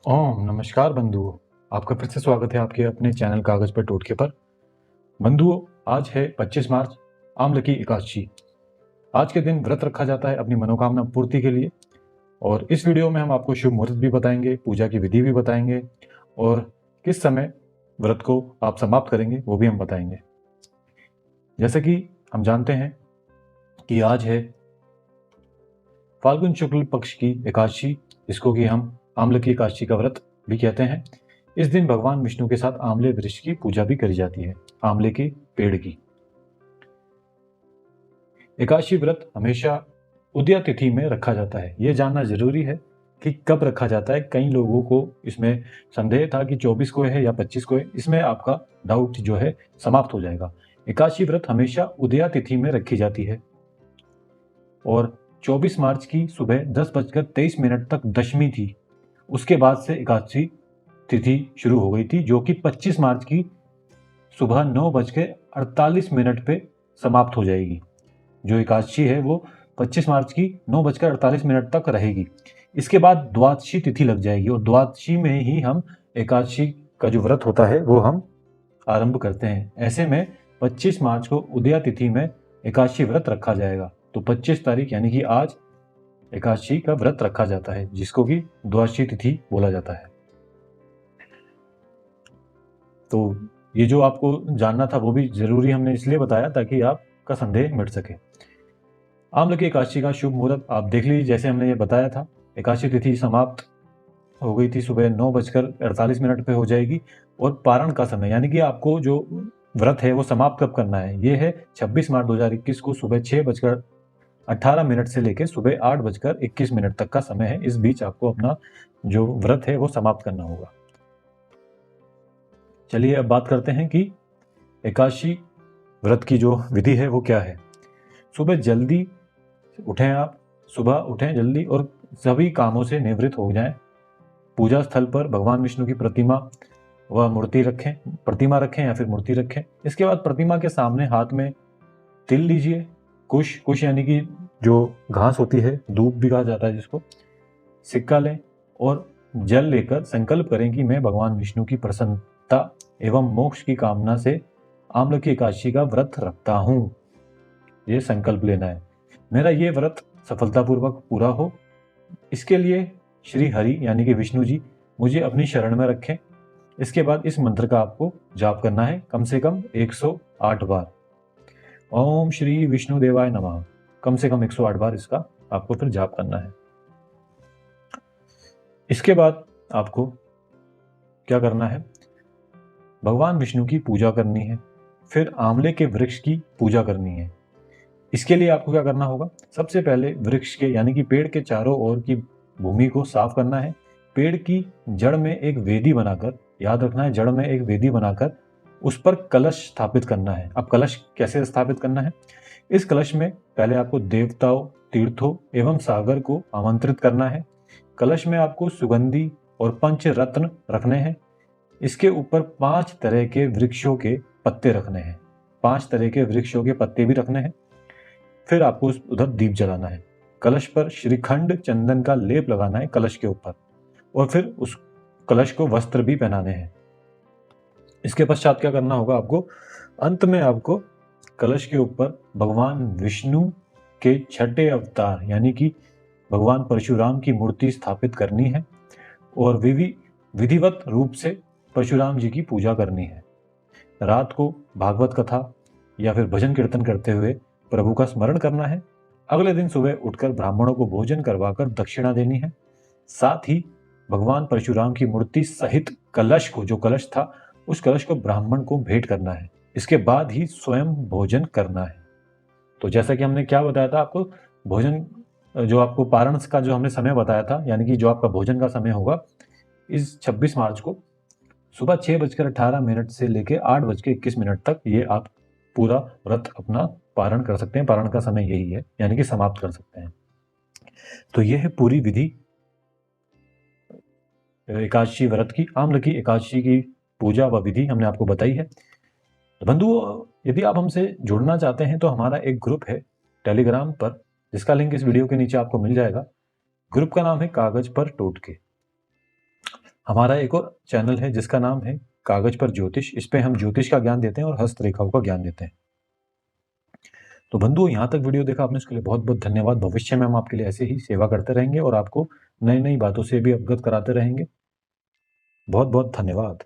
ओम नमस्कार बंधुओं। आपका फिर से स्वागत है आपके अपने चैनल कागज पर टोटके पर। बंधुओं, आज है 25 मार्च, आम्ल की एकादशी। आज के दिन व्रत रखा जाता है अपनी मनोकामना पूर्ति के लिए। और इस वीडियो में हम आपको शुभ मुहूर्त भी बताएंगे, पूजा की विधि भी बताएंगे और किस समय व्रत को आप समाप्त करेंगे वो भी हम बताएंगे। जैसे कि हम जानते हैं कि आज है फाल्गुन शुक्ल पक्ष की एकादशी, जिसको कि हम आम्ल की एकादशी का व्रत भी कहते हैं। इस दिन भगवान विष्णु के साथ आंवले वृक्ष की पूजा भी करी जाती है, आंवले के पेड़ की। एकादशी व्रत हमेशा उदया तिथि में रखा जाता है। यह जानना जरूरी है कि कब रखा जाता है। कई लोगों को इसमें संदेह था कि 24 को है या 25 को है। इसमें आपका डाउट जो है समाप्त हो जाएगा। एकादशी व्रत हमेशा उदया तिथि में रखी जाती है और 24 मार्च की सुबह 10:23 तक दशमी थी। उसके बाद से एकादशी तिथि शुरू हो गई थी, जो कि 25 मार्च की सुबह 9:48 पे समाप्त हो जाएगी। जो एकादशी है वो 25 मार्च की 9:48 तक रहेगी। इसके बाद द्वादशी तिथि लग जाएगी और द्वादशी में ही हम एकादशी का जो व्रत होता है वो हम आरंभ करते हैं। ऐसे में 25 मार्च को उदया तिथि में एकादशी व्रत रखा जाएगा। तो 25 तारीख यानी कि आज एकादशी का व्रत रखा जाता है, जिसको कि द्वादशी तिथि बोला जाता है। तो ये जो आपको जानना था वो भी जरूरी हमने इसलिए बताया ताकि आपका संदेह मिट सके। आम्ल की एकादशी का शुभ मुहूर्त आप देख लीजिए। जैसे हमने ये बताया था, एकादशी तिथि समाप्त हो गई थी, सुबह 9:48 पे हो जाएगी। और पारण का समय यानी कि आपको जो व्रत है वो समाप्त कब करना है, ये है 26 मार्च 2021 को सुबह 6:18 से लेकर सुबह 8:21 तक का समय है। इस बीच आपको अपना जो व्रत है वो समाप्त करना होगा। चलिए अब बात करते हैं कि एकादशी व्रत की जो विधि है वो क्या है। सुबह जल्दी उठें, आप सुबह उठें जल्दी और सभी कामों से निवृत्त हो जाएं। पूजा स्थल पर भगवान विष्णु की प्रतिमा रखें या फिर मूर्ति रखें। इसके बाद प्रतिमा के सामने हाथ में तिल लीजिए, कुश यानी कि जो घास होती है, दूब भी कहा जाता है जिसको, सिक्का लें और जल लेकर संकल्प करें कि मैं भगवान विष्णु की प्रसन्नता एवं मोक्ष की कामना से आम्ल की एकादशी का व्रत रखता हूं। ये संकल्प लेना है, मेरा ये व्रत सफलतापूर्वक पूरा हो। इसके लिए श्री हरि यानी कि विष्णु जी मुझे अपनी शरण में रखें। इसके बाद इस मंत्र का आपको जाप करना है कम से कम 108 बार। ओम श्री विष्णु देवाय नमः, कम से कम 108 बार इसका आपको फिर जाप करना है। इसके बाद आपको क्या करना है, भगवान विष्णु की पूजा करनी है, फिर आंवले के वृक्ष की पूजा करनी है। इसके लिए आपको क्या करना होगा, सबसे पहले वृक्ष के यानी कि पेड़ के चारों ओर की भूमि को साफ करना है। पेड़ की जड़ में एक वेदी बनाकर, याद रखना है जड़ में एक वेदी बनाकर उस पर कलश स्थापित करना है। अब कलश कैसे स्थापित करना है, इस कलश में पहले आपको देवताओं, तीर्थों एवं सागर को आमंत्रित करना है। कलश में आपको सुगंधी और पंच रत्न रखने हैं। इसके ऊपर 5 तरह के वृक्षों के पत्ते रखने हैं, 5 तरह के वृक्षों के पत्ते भी रखने हैं। फिर आपको उधर दीप जलाना है। कलश पर श्रीखंड चंदन का लेप लगाना है कलश के ऊपर, और फिर उस कलश को वस्त्र भी पहनाने हैं। इसके पश्चात क्या करना होगा आपको, अंत में आपको कलश के ऊपर भगवान विष्णु के छठे अवतार यानी कि भगवान परशुराम की मूर्ति स्थापित करनी है और विधिवत रूप से परशुराम जी की पूजा करनी है। रात को भागवत कथा या फिर भजन कीर्तन करते हुए प्रभु का स्मरण करना है। अगले दिन सुबह उठकर ब्राह्मणों को भोजन करवाकर दक्षिणा देनी है। साथ ही भगवान परशुराम की मूर्ति सहित कलश को, जो कलश था उस कलश को ब्राह्मण को भेंट करना है। इसके बाद ही स्वयं भोजन करना है। तो जैसा कि हमने क्या बताया था आपको, भोजन जो आपको पारण का जो हमने समय बताया था, यानी कि जो आपका भोजन का समय होगा इस 26 मार्च को सुबह 6:18 से लेकर 8:21 तक, ये आप पूरा व्रत अपना पारण कर सकते हैं। पारण का समय यही है, यानी कि समाप्त कर सकते हैं। तो यह है पूरी विधि एकादशी व्रत की। आम्ल की एकादशी की पूजा व विधि हमने आपको बताई है। बंधुओं, यदि आप हमसे जुड़ना चाहते हैं तो हमारा एक ग्रुप है टेलीग्राम पर, जिसका लिंक इस वीडियो के नीचे आपको मिल जाएगा। ग्रुप का नाम है कागज पर टोटके। हमारा एक और चैनल है जिसका नाम है कागज पर ज्योतिष। इस पे हम ज्योतिष का ज्ञान देते हैं और हस्तरेखाओं का ज्ञान देते हैं। तो बंधुओं, यहाँ तक वीडियो देखा आपने, उसके लिए बहुत बहुत धन्यवाद। भविष्य में हम आपके लिए ऐसे ही सेवा करते रहेंगे और आपको नई नई बातों से भी अवगत कराते रहेंगे। बहुत बहुत धन्यवाद।